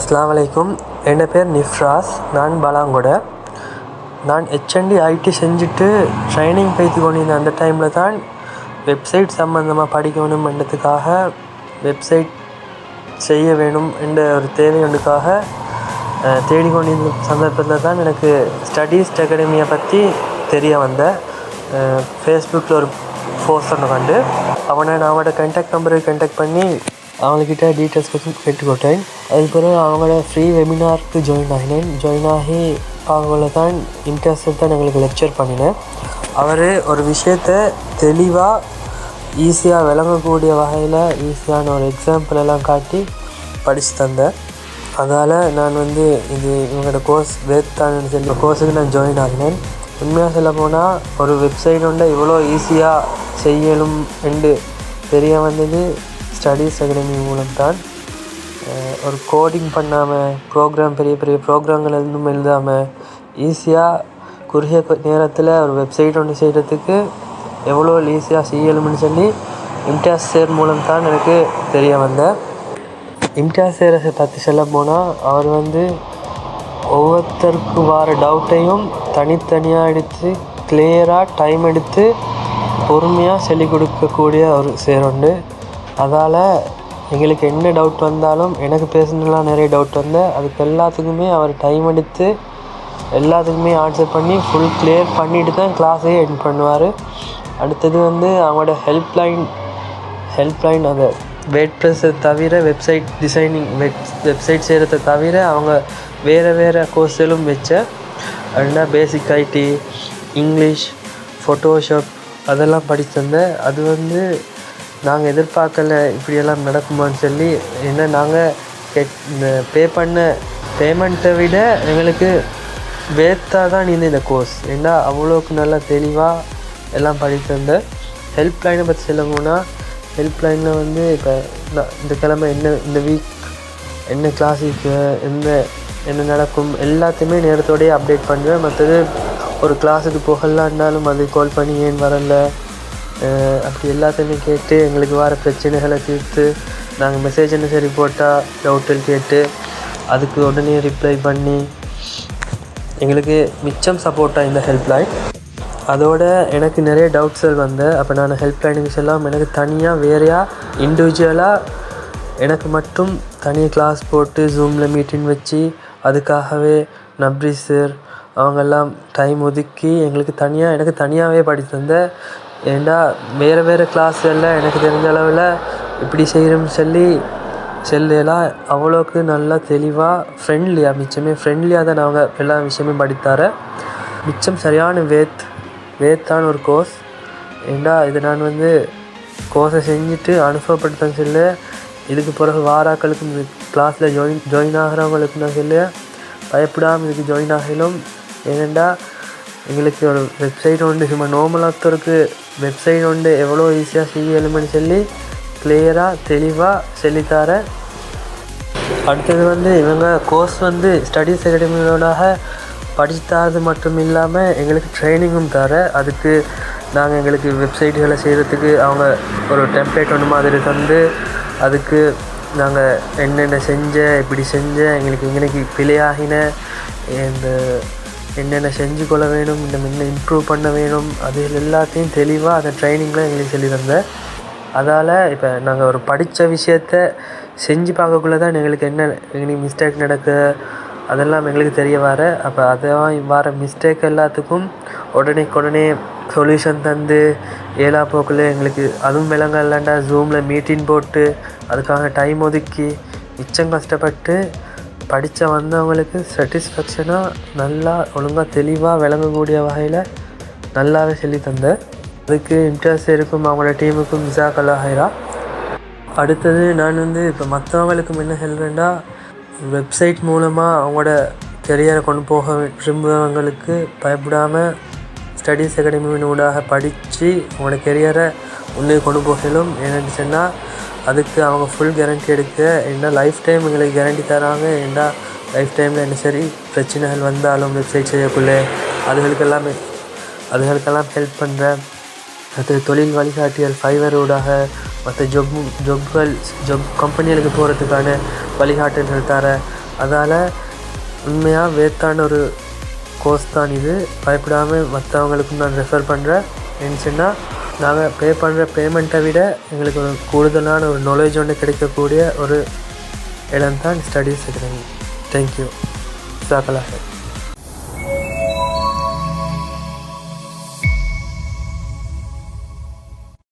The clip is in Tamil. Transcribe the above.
அஸ்ஸலாமு அலைக்கும். என் பேர் நிஃப்ராஸ். நான் பலாங்கொட. நான் ஹெச்என்டி ஐடி செஞ்சுட்டு ட்ரைனிங் போய்த்து கொண்டிருந்த அந்த டைமில் தான் வெப்சைட் சம்மந்தமாக படிக்கணும்ன்றதுக்காக வெப்சைட் செய்ய வேணும் என்ற ஒரு தேவை ஒன்றுக்காக தேடிக்கொண்டிருந்த சந்தர்ப்பத்தில் தான் எனக்கு ஸ்டடீஸ் அகாடமியை பற்றி தெரிய வந்த ஃபேஸ்புக்கில் ஒரு போஸ்ட் ஒன்று கண்டு நான் அவனோட கான்டாக்ட் நம்பருக்கு கான்டாக்ட் பண்ணி அவங்கக்கிட்ட டீட்டெயில்ஸ் கேட்டுக்கொட்டேன். அதுக்கு பிறகு அவங்களோட ஃப்ரீ வெபினாருக்கு ஜாயின் ஆகி அவங்கள தான் இன்ட்ரெஸ்ட் தான் எங்களுக்கு லெக்சர் பண்ணினேன். அவர் ஒரு விஷயத்தை தெளிவாக ஈஸியாக விளங்கக்கூடிய வகையில் ஈஸியான ஒரு எக்ஸாம்பிள் எல்லாம் காட்டி படித்து தந்தேன். அதால் நான் இது இவங்களோட கோர்ஸ் வேத்தான்னு சொல்லி கோர்ஸுக்கு நான் ஜாயின் ஆகினேன். உண்மையாக சொல்ல போனால் ஒரு வெப்சைட் ஒன்றை இவ்வளோ ஈஸியாக செய்யணும் என்று தெரிய வந்தது ஸ்டடீஸ் அகாடமி மூலம்தான். ஒரு கோடிங் பண்ணாமல் பெரிய பெரிய ப்ரோக்ராம்கள் எதுவும் எழுதாமல் ஈஸியாக குறுகிய நேரத்தில் ஒரு வெப்சைட் ஒன்று செய்கிறதுக்கு எவ்வளோ ஈஸியாக செய்யணும்னு சொல்லி இம்தியாஸ் சார் மூலம்தான் எனக்கு தெரிய வந்தேன். இம்தியாஸ் சாரை பற்றி சொல்ல போனால் அவர் ஒவ்வொருத்தருக்கு வர டவுட்டையும் தனித்தனியாக எடுத்து கிளியராக டைம் எடுத்து பொறுமையாக சொல்லிக் கொடுக்கக்கூடிய ஒரு சார் உண்டு. அதால் எங்களுக்கு என்ன டவுட் வந்தாலும் எனக்கு பேசுனதுலாம் நிறைய டவுட் அதுக்கு எல்லாத்துக்குமே அவர் டைம் எடுத்து எல்லாத்துக்குமே ஆன்சர் பண்ணி ஃபுல் கிளியர் பண்ணிவிட்டு தான் கிளாஸே எண்ட் பண்ணுவார். அடுத்தது அவங்களோட ஹெல்ப்லைன் அந்த வேர்ட்ப்ரெஸ்ஸை தவிர வெப்சைட் டிசைனிங் வெப்சைட் செய்கிறத தவிர அவங்க வேறு கோர்ஸ்களும் வச்ச அப்படின்னா பேசிக் ஐடி, இங்கிலீஷ், ஃபோட்டோஷாப் அதெல்லாம் படிச்சிருந்தேன். அது நாங்கள் எதிர்பார்க்கல இப்படியெல்லாம் நடக்குமான்னு சொல்லி. ஏன்னா நாங்கள் இந்த பேமெண்ட்டை விட எங்களுக்கு வேர்த்தாக தான் இந்த கோர்ஸ். ஏன்னா அவ்வளோக்கு நல்லா தெளிவாக எல்லாம் படித்திருந்தேன். ஹெல்ப்லைனை பற்றி சொல்லணும்னா ஹெல்ப்லைனில் இப்போ இந்த கிழமை இந்த வீக் என்ன கிளாஸுக்கு என்ன நடக்கும் எல்லாத்தையுமே நேரத்தோடையே அப்டேட் பண்ணுவேன். மற்றது ஒரு கிளாஸுக்கு போகலான்னாலும் அது கால் பண்ணி ஏன் வரல அப்படி எல்லாத்தையுமே கேட்டு எங்களுக்கு வர பிரச்சனைகளை தீர்த்து நாங்கள் மெசேஜ் என்ன சரி போட்டால் டவுட்டில் கேட்டு அதுக்கு உடனே ரிப்ளை பண்ணி எங்களுக்கு மிச்சம் சப்போர்ட்டாக இந்த ஹெல்ப்லைன். அதோட எனக்கு நிறைய டவுட்ஸ்கள் அப்போ நான் ஹெல்ப்லைனுக்கு செல்லாம் எனக்கு தனியாக வேறையாக இண்டிவிஜுவலாக எனக்கு மட்டும் தனியாக கிளாஸ் போட்டு ஜூமில் மீட்டிங் வச்சு அதுக்காகவே நப்ரி சார் அவங்கெல்லாம் டைம் ஒதுக்கி எனக்கு தனியாகவே படித்து தந்தேன். ஏண்டா வேறு கிளாஸ்களில் எனக்கு தெரிஞ்ச அளவில் இப்படி செய்கிறோம்னு சொல்லலாம் அவ்வளோக்கு நல்லா தெளிவாக ஃப்ரெண்ட்லியாக தான் நாங்கள் எல்லா விஷயமே படித்தார. மிச்சம் சரியான வேத்தான ஒரு கோர்ஸ். ஏண்டா இது நான் கோர்ஸை செஞ்சுட்டு அனுபவப்படுத்தேன்னு சொல்ல இதுக்கு பிறகு வாராக்களுக்கு கிளாஸில் ஜாயின் ஆகிறவங்களுக்கு நான் சொல்ல பயப்படாமல் இதுக்கு ஜாயின் ஆகலும். ஏனெண்டா எங்களுக்கு ஒரு வெப்சைட் உண்டு சும்மா நார்மலாத்தருக்கு வெப்சைட் உண்டு எவ்வளோ ஈஸியாக செய்யலும்னு சொல்லி கிளியராக தெளிவாக சொல்லித்தார. அடுத்தது இவங்க கோர்ஸ் ஸ்டடீஸ் அகாடமியோடாக படித்தாது மட்டும் இல்லாமல் எங்களுக்கு ட்ரைனிங்கும் தர. அதுக்கு நாங்கள் எங்களுக்கு வெப்சைட்டுகளை செய்கிறதுக்கு அவங்க ஒரு டெம்ப்ளேட் ஒன்று மாதிரி தந்து அதுக்கு நாங்கள் என்னென்ன இப்படி எங்களுக்கு பிழையாகின இந்த என்னென்ன செஞ்சு கொள்ள வேணும் என்ன இம்ப்ரூவ் பண்ண வேணும் அது எல்லாத்தையும் தெளிவாக அந்த ட்ரைனிங்கில் எங்களுக்கு சொல்லி தந்தேன். அதால் இப்போ நாங்கள் ஒரு படித்த விஷயத்த செஞ்சு பார்க்கக்குள்ளே தான் எங்களுக்கு மிஸ்டேக் நடக்க அதெல்லாம் எங்களுக்கு தெரிய வர. அப்போ வர மிஸ்டேக் எல்லாத்துக்கும் உடனே சொல்யூஷன் தந்து போக்கில் எங்களுக்கு அதுவும் விளங்க இல்லைண்டா ஜூமில் மீட்டிங் போட்டு அதுக்காக டைம் ஒதுக்கி மிச்சம் கஷ்டப்பட்டு படித்த வந்தவங்களுக்கு சாட்டிஸ்ஃபேக்ஷனாக நல்லா ஒழுங்காக தெளிவாக விளங்கக்கூடிய வகையில் நல்லாவே சொல்லி தந்தேன். அதுக்கு இன்ட்ரெஸ்ட் இருக்கும் அவங்களோட டீமுக்கும் ஜஸாக்கல்லா ஹைரா. அடுத்தது நான் இப்போ மற்றவங்களுக்கும் என்ன சொல்கிறேன்னா வெப்சைட் மூலமாக அவங்களோட கெரியரை கொண்டு போக விரும்புகிறவங்களுக்கு பயப்படாமல் ஸ்டடீஸ் அகாடமியின் ஊடாக படித்து அவங்களோட கெரியரை முன்னே கொண்டு போகலும். என்னென்னு சொன்னால் அதுக்கு அவங்க ஃபுல் கேரண்டி எடுக்க. ஏன்னா லைஃப் டைம் எங்களுக்கு கேரண்டி தராங்க. ஏன்னா லைஃப் டைமில் என்ன சரி பிரச்சனைகள் வந்தாலும் வெப்சைட் செய்யக்குள்ளே அதுகளுக்கெல்லாம் ஹெல்ப் பண்ணுறேன். அது தொழில் வழிகாட்டியல் ஃபைவர் ஊடாக மற்ற ஜாப் கம்பெனிகளுக்கு போகிறதுக்கான வழிகாட்டல்கள் தர. அதால் உண்மையாக வேத்தான ஒரு கோர்ஸ் தான் இது. பயப்படாமல் மற்றவங்களுக்கும் நான் ரெஃபர் பண்ணுறேன். என்னச்சுன்னா நாங்கள் பே பண்ணுற பேமெண்ட்டை விட எங்களுக்கு ஒரு கூடுதலான ஒரு நாலேஜ் ஒன்று கிடைக்கக்கூடிய ஒரு இடம் தான் ஸ்டடீஸ் அகாடமி. தேங்க்யூ. ஜஸாக்கல்லாஹ்.